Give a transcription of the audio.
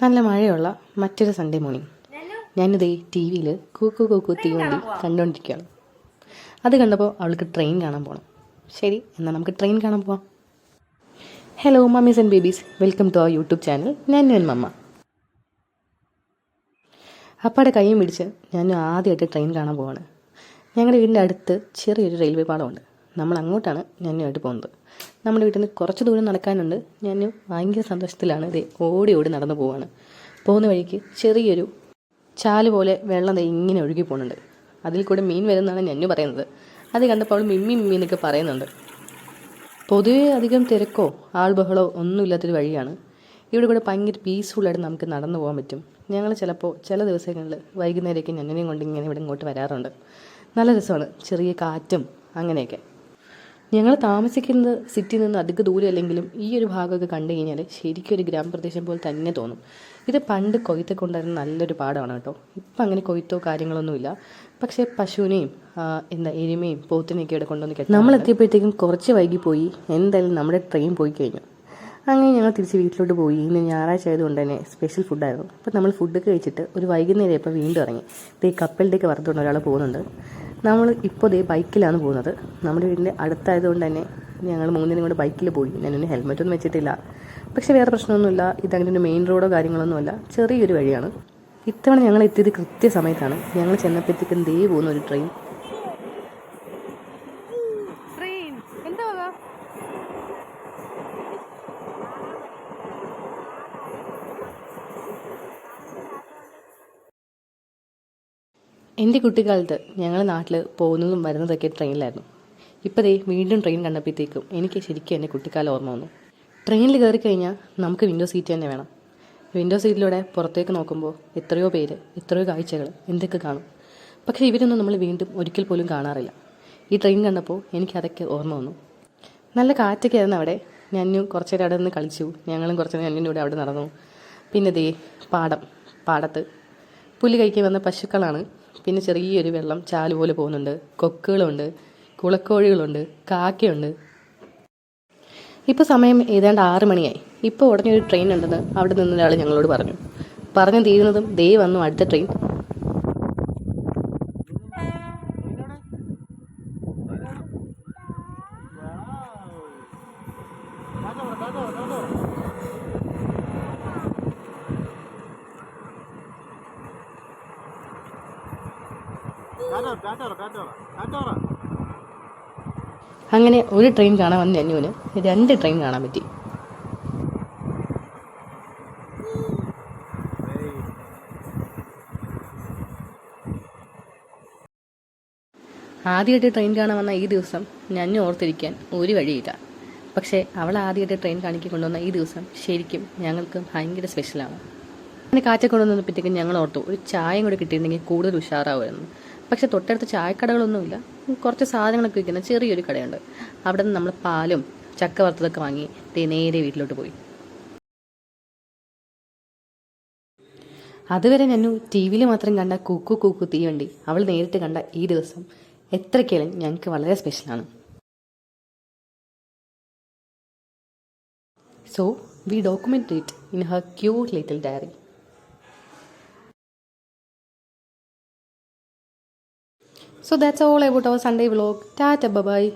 നല്ല മഴയുള്ള മറ്റൊരു സൺഡേ മോർണിംഗ് ഞാനിതേ ടി വിയിൽ കൂക്കു കൂക്കു തീവണ്ടി കണ്ടുകൊണ്ടിരിക്കുകയാണ്. അത് കണ്ടപ്പോൾ അവൾക്ക് ട്രെയിൻ കാണാൻ പോകണം. ശരി, എന്നാൽ നമുക്ക് ട്രെയിൻ കാണാൻ പോവാം. Hello mummies and babies, welcome to our YouTube channel. ഞാൻ മമ്മ. അപ്പാടെ കൈയും പിടിച്ച് ഞാൻ ആദ്യമായിട്ട് ട്രെയിൻ കാണാൻ പോവാണ്. ഞങ്ങളുടെ വീടിൻ്റെ അടുത്ത് ചെറിയൊരു റെയിൽവേ പാളമുണ്ട്. നമ്മൾ അങ്ങോട്ടാണ് ഞാനുമായിട്ട് പോകുന്നത്. നമ്മുടെ വീട്ടിൽ നിന്ന് കുറച്ച് ദൂരം നടക്കാനുണ്ട്. ഞാൻ ഭയങ്കര സന്തോഷത്തിലാണ്. ഇത് ഓടി നടന്നു പോവാണ്. പോകുന്ന വഴിക്ക് ചെറിയൊരു ചാല് പോലെ വെള്ളം ഇങ്ങനെ ഒഴുകി പോകുന്നുണ്ട്. അതിൽ കൂടെ മീൻ വരുന്നതാണ് ഞന്നു പറയുന്നത്. അത് കണ്ടപ്പോൾ അവൾ മിമ്മി മിമ്മി എന്നൊക്കെ പറയുന്നുണ്ട്. പൊതുവേ അധികം തിരക്കോ ആൾബഹളോ ഒന്നുമില്ലാത്തൊരു വഴിയാണ്. ഇവിടെ കൂടെ ഭയങ്കര പീസ്ഫുള്ളായിട്ട് നമുക്ക് നടന്നു പോകാൻ പറ്റും. ഞങ്ങൾ ചിലപ്പോൾ ചില ദിവസങ്ങളിൽ വൈകുന്നേരമൊക്കെ ഞന്നിനെയും കൊണ്ട് ഇവിടെ ഇങ്ങോട്ട് വരാറുണ്ട്. നല്ല രസമാണ്, ചെറിയ കാറ്റും അങ്ങനെയൊക്കെ. ഞങ്ങൾ താമസിക്കുന്നത് സിറ്റിയിൽ നിന്ന് അധിക ദൂരം അല്ലെങ്കിലും ഈ ഒരു ഭാഗമൊക്കെ കണ്ടു കഴിഞ്ഞാൽ ശരിക്കും ഒരു ഗ്രാമപ്രദേശം പോലെ തന്നെ തോന്നും. ഇത് പണ്ട് കൊയ്ത്തൊക്കെ ഉണ്ടായിരുന്ന നല്ലൊരു പാടമാണ് കേട്ടോ. ഇപ്പം അങ്ങനെ കൊയ്ത്തോ കാര്യങ്ങളൊന്നുമില്ല. പക്ഷേ പശുവിനെയും എരുമയും പോത്തിനെയൊക്കെ ഇവിടെ കൊണ്ടുവന്ന് കെട്ടാം. നമ്മളെത്തിയപ്പോഴത്തേക്കും കുറച്ച് വൈകിപ്പോയി. എന്തായാലും നമ്മുടെ ട്രെയിൻ പോയി കഴിഞ്ഞു. അങ്ങനെ ഞങ്ങൾ തിരിച്ച് വീട്ടിലോട്ട് പോയി. ഇന്ന് ഞായറാഴ്ച ആയതുകൊണ്ട് തന്നെ സ്പെഷ്യൽ ഫുഡായിരുന്നു. അപ്പോൾ നമ്മൾ ഫുഡൊക്കെ കഴിച്ചിട്ട് ഒരു വൈകുന്നേരം ഇപ്പോൾ വീണ്ടും ഇറങ്ങി. ഈ കപ്പലിൻ്റെയൊക്കെ വറുത്തുകൊണ്ട് ഒരാൾ പോകുന്നുണ്ട്. നമ്മൾ ഇപ്പോൾ ബൈക്കിലാണ് പോകുന്നത്. നമ്മുടെ വീടിൻ്റെ അടുത്തായതുകൊണ്ട് തന്നെ ഞങ്ങൾ മൂന്നിനും കൂടെ ബൈക്കിൽ പോയി. ഞാനൊന്നും ഹെൽമെറ്റൊന്നും വെച്ചിട്ടില്ല. പക്ഷേ വേറെ പ്രശ്നമൊന്നുമില്ല. ഇതങ്ങനെ ഒരു മെയിൻ റോഡോ കാര്യങ്ങളൊന്നുമല്ല, ചെറിയൊരു വഴിയാണ്. ഇത്തവണ ഞങ്ങൾ എത്തിയത് കൃത്യസമയത്താണ്. ഞങ്ങൾ ചെന്നപ്പോഴത്തേക്കും പോകുന്ന ഒരു ട്രെയിൻ. എൻ്റെ കുട്ടിക്കാലത്ത് ഞങ്ങൾ നാട്ടിൽ പോകുന്നതും വരുന്നതൊക്കെ ട്രെയിനിലായിരുന്നു. ഇപ്പോൾ വീണ്ടും ട്രെയിൻ കണ്ടപ്പോഴത്തേക്കും എനിക്ക് ശരിക്കും എൻ്റെ കുട്ടിക്കാലം ഓർമ്മ വന്നു. ട്രെയിനിൽ കയറി കഴിഞ്ഞാൽ നമുക്ക് വിൻഡോ സീറ്റ് തന്നെ വേണം. വിൻഡോ സീറ്റിലൂടെ പുറത്തേക്ക് നോക്കുമ്പോൾ എത്രയോ പേര്, എത്രയോ കാഴ്ചകൾ, എന്തൊക്കെ കാണും. പക്ഷേ ഇവരൊന്നും നമ്മൾ വീണ്ടും ഒരിക്കൽ പോലും കാണാറില്ല. ഈ ട്രെയിൻ കണ്ടപ്പോൾ എനിക്കതൊക്കെ ഓർമ്മ വന്നു. നല്ല കാറ്റൊക്കെ ആയിരുന്നു അവിടെ. ഞാനും കുറച്ച് നേരം അവിടെ നിന്ന് കളിച്ചു. ഞങ്ങളും കുറച്ച് നേരം ഞാനും കൂടെ അവിടെ നടന്നു. പിന്നെ പാടത്ത് പുല്ല് കഴിക്കാൻ വന്ന പശുക്കളാണ്. പിന്നെ ചെറിയൊരു വെള്ളം ചാല് പോലെ പോകുന്നുണ്ട്. കൊക്കുകളുണ്ട്, കുളക്കോഴികളുണ്ട്, കാക്കയുണ്ട്. ഇപ്പോൾ സമയം ഏതാണ്ട് 6 മണിയായി. ഇപ്പോൾ ഉടനെയൊരു ട്രെയിൻ ഉണ്ടെന്ന് അവിടെ നിന്നൊരാൾ ഞങ്ങളോട് പറഞ്ഞു തീരുന്നതും വന്നു അടുത്ത ട്രെയിൻ. അങ്ങനെ ഒരു ട്രെയിൻ കാണാൻ വന്ന അന്നുവിന് 2 ട്രെയിൻ കാണാൻ പറ്റി. ആദ്യമായിട്ട് ട്രെയിൻ കാണാൻ വന്ന ഈ ദിവസം ഞന്നു ഓർത്തിരിക്കാൻ ഒരു വഴിയില്ല. പക്ഷേ അവൾ ആദ്യമായിട്ട് ട്രെയിൻ കാണിക്കി കൊണ്ടുവന്ന ഈ ദിവസം ശരിക്കും ഞങ്ങൾക്ക് ഭയങ്കര സ്പെഷ്യലാണ്. അങ്ങനെ കാറ്റ കൊണ്ടുവന്നപ്പോഴത്തേക്കും ഞങ്ങൾ ഓർത്തു ഒരു ചായയും കൂടെ കിട്ടിയിരുന്നെങ്കിൽ കൂടുതൽ ഉഷാറാവുമായിരുന്നു. പക്ഷെ തൊട്ടടുത്ത് ചായക്കടകളൊന്നുമില്ല. കുറച്ച് സാധനങ്ങളൊക്കെ വയ്ക്കുന്ന ചെറിയൊരു കടയുണ്ട്. അവിടെ നിന്ന് നമ്മൾ പാലും ചക്ക വറുത്തതൊക്കെ വാങ്ങി നേരെ വീട്ടിലോട്ട് പോയി. അതുവരെ ഞാൻ ടി വിയിൽ മാത്രം കണ്ട കൂക്കു കൂക്കു തീവണ്ടി അവൾ നേരിട്ട് കണ്ട ഈ ദിവസം എത്രയ്ക്കാലും ഞങ്ങൾക്ക് വളരെ സ്പെഷ്യലാണ്. So we document it in her cute little diary. So that's all about our Sunday vlog. Tata, bye bye.